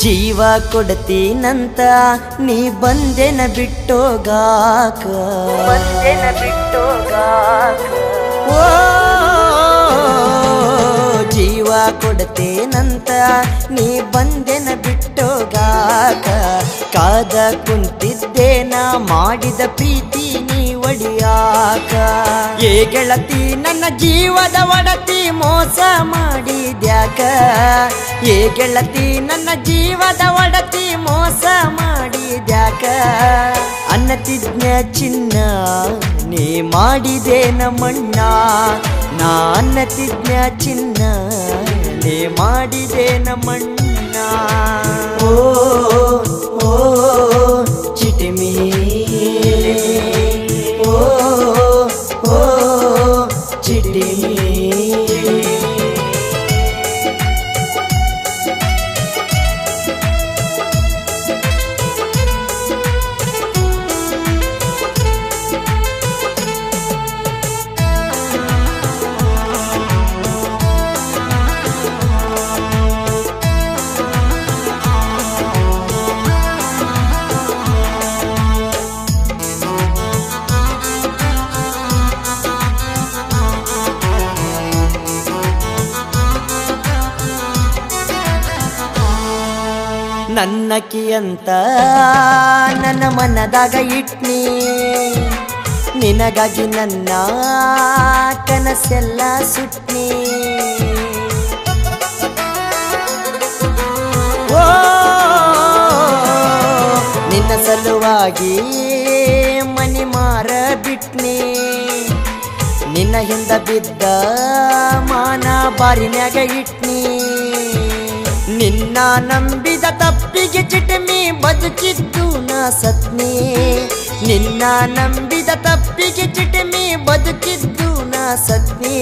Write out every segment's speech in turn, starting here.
ಜೀವ ಕೊಡ್ತೀನಂತ ನೀ ಬಂದೆನ ಬಿಟ್ಟೋಗಾಕ ಓ ಜೀವ ಕೊಡ್ತೇನಂತ ನೀ ಬಂದೆನ ಬಿಟ್ಟೋಗಾಕ ಕಾದ ಕುಂತಿದ್ದೇನ ಮಾಡಿದ ಪ್ರೀತಿ ನೀ ಒಡಿಯಾಕ ಏ ಗೆಳತಿ ನನ್ನ ಜೀವದ ಒಡತಿ ಮೋಸ ಮಾಡಿದ್ಯಾಕ ಏ ಗೆಳತಿ ನನ್ನ ಜೀವದ ಒಡತಿ ಮೋಸ ಮಾಡಿದ್ಯಾಕ ಅನ್ನತಿದ್ನ ಚಿನ್ನ ನೀ ಮಾಡಿದೇನ ಮಣ್ಣ ನಾ ಅನ್ನತಿದ್ನ ಚಿನ್ನ ನೀ ಮಾಡಿದೇನ ಮಣ್ಣ ಓ ಓ ಚಿಟಿಮಿ ಓ ಓ ಚಿಟಿಮಿ ನನ್ನಕಿ ಅಂತ ನನ್ನ ಮನದಾಗ ಇಟ್ನಿ ನಿನಗಾಗಿ ನನ್ನ ಕನಸೆಲ್ಲ ಸುಟ್ನಿ ಓ ನಿನ್ನ ಸಲುವಾಗಿ ಮನಿ ಮಾರ ಬಿಟ್ನಿ ನಿನ್ನ ಹಿಂದ ಬಿದ್ದ ಮಾನ ಬಾರಿನ್ಯಾಗ ಇಟ್ನಿ ನಿನ್ನ ನಂಬಿದ ತಪ್ಪಿಗೆ ಚಿಟಮಿ ಬದುಕಿದ್ದು ನಾ ಸತ್ನಿ ನಿನ್ನ ನಂಬಿದ ತಪ್ಪಿಗೆ ಚಿಟಮಿ ಬದುಕಿದ್ದು ನಾ ಸತ್ನಿ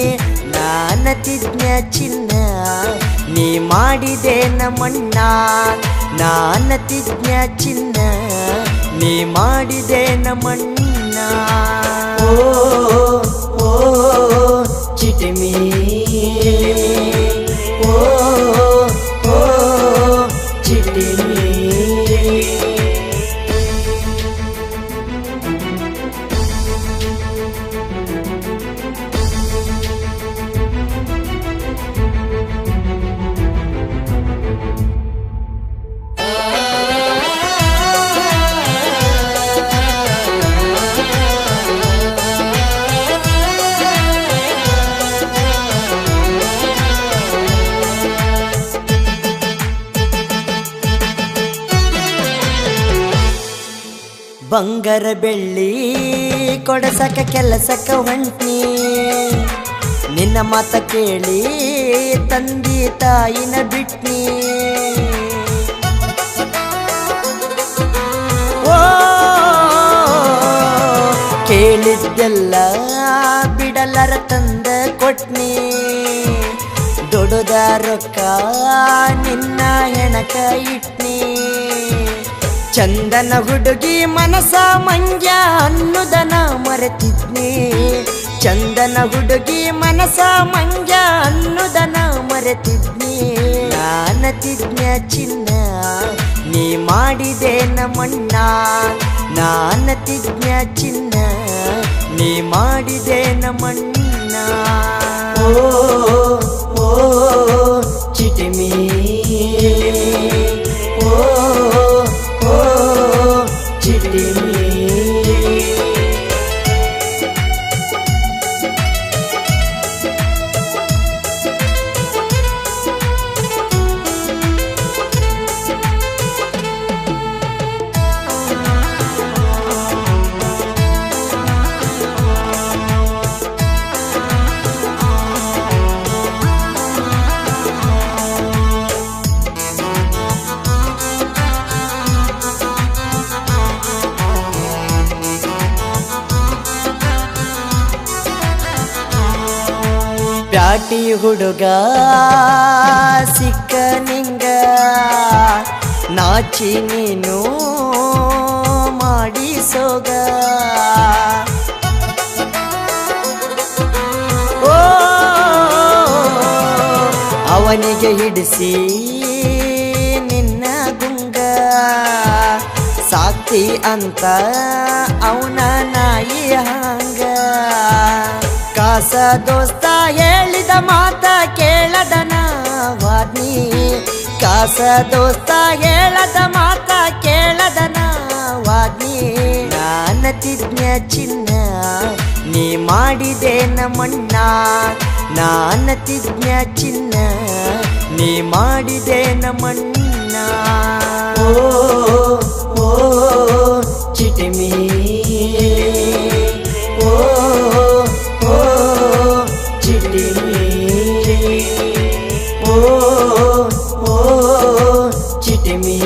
ನಾನತಿಜ್ಞ ಚಿನ್ನ ನೀ ಮಾಡಿದೇನ ಮಣ್ಣ ನಾನತಿಜ್ಞ ಚಿನ್ನ ನೀ ಮಾಡಿದೇನ ಮಣ್ಣ ಓ ಓ ಚಿಟಮಿ ಓ ಬಂಗಾರ ಬೆಳ್ಳಿ ಕೊಡಸಕ ಕೆಲಸಕ್ಕ ಹೊಂಟ್ನಿ ನಿನ್ನ ಮಾತ ಕೇಳಿ ತಂದಿ ತಾಯಿನ ಬಿಟ್ನಿ ಓ ಕೇಳಿದ್ದೆಲ್ಲ ಬಿಡಲರ ತಂದ ಕೊಟ್ನಿ ದೊಡ್ಡದ ರೊಕ್ಕ ನಿನ್ನ ಹೆಣಕ ಇಟ್ನಿ ಚಂದನ ಹುಡುಗಿ ಮನಸ ಮಂಗ್ಯ ಅನ್ನುದನ ಮರೆತಿದ್ನಿ ಚಂದನ ಹುಡುಗಿ ಮನಸ ಮಂಗ್ಯ ಅನ್ನುದನ ಮರೆತಿದ್ನಿ ನಾನತಿಜ್ಞ ಚಿನ್ನ ನೀ ಮಾಡಿದೇನ ಮಣ್ಣ ನಾನತಿಜ್ಞ ಚಿನ್ನ ನೀ ಮಾಡಿದೇನ ಮಣ್ಣ ಓ ಓ ಚಿಟಿಮಿ ಓ ಪ್ಯಾಟಿ ಹುಡುಗ ಸಿಕ್ಕ ನಿಂಗ ನಾಚಿ ನೀನು ಮಾಡಿಸೋಗ ಓ ಅವನಿಗೆ ಹಿಡಿಸಿ ನಿನ್ನ ಮಾಡ್ತಿ ಅಂತ ಅವನ ನಾಯಿ ಹಂಗ ಕಾಸ ದೋಸ್ತ ಹೇಳಿದ ಮಾತ ಕೇಳದನ ವಾದ್ನಿ ಕಾಸ ದೋಸ್ತ ಹೇಳದ ಮಾತ ಕೇಳದನ ವಾದ್ನಿ ನಾನತಿಜ್ಞ ಚಿನ್ನ ನೀ ಮಾಡಿದೇನ ಮಣ್ಣ ನಾನತಿಜ್ಞ ಚಿನ್ನ ನೀ ಮಾಡಿದೇನ ಮಣ್ಣ ಓ ಓ ಚಿಟಿಮಿ ಓ ಓ ಚಿಟಿಮಿ ಓ ಓ ಚಿಟಿಮಿ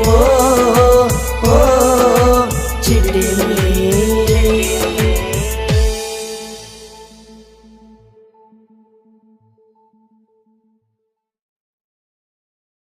ಓ ಓ ಚಿಟಿಮಿ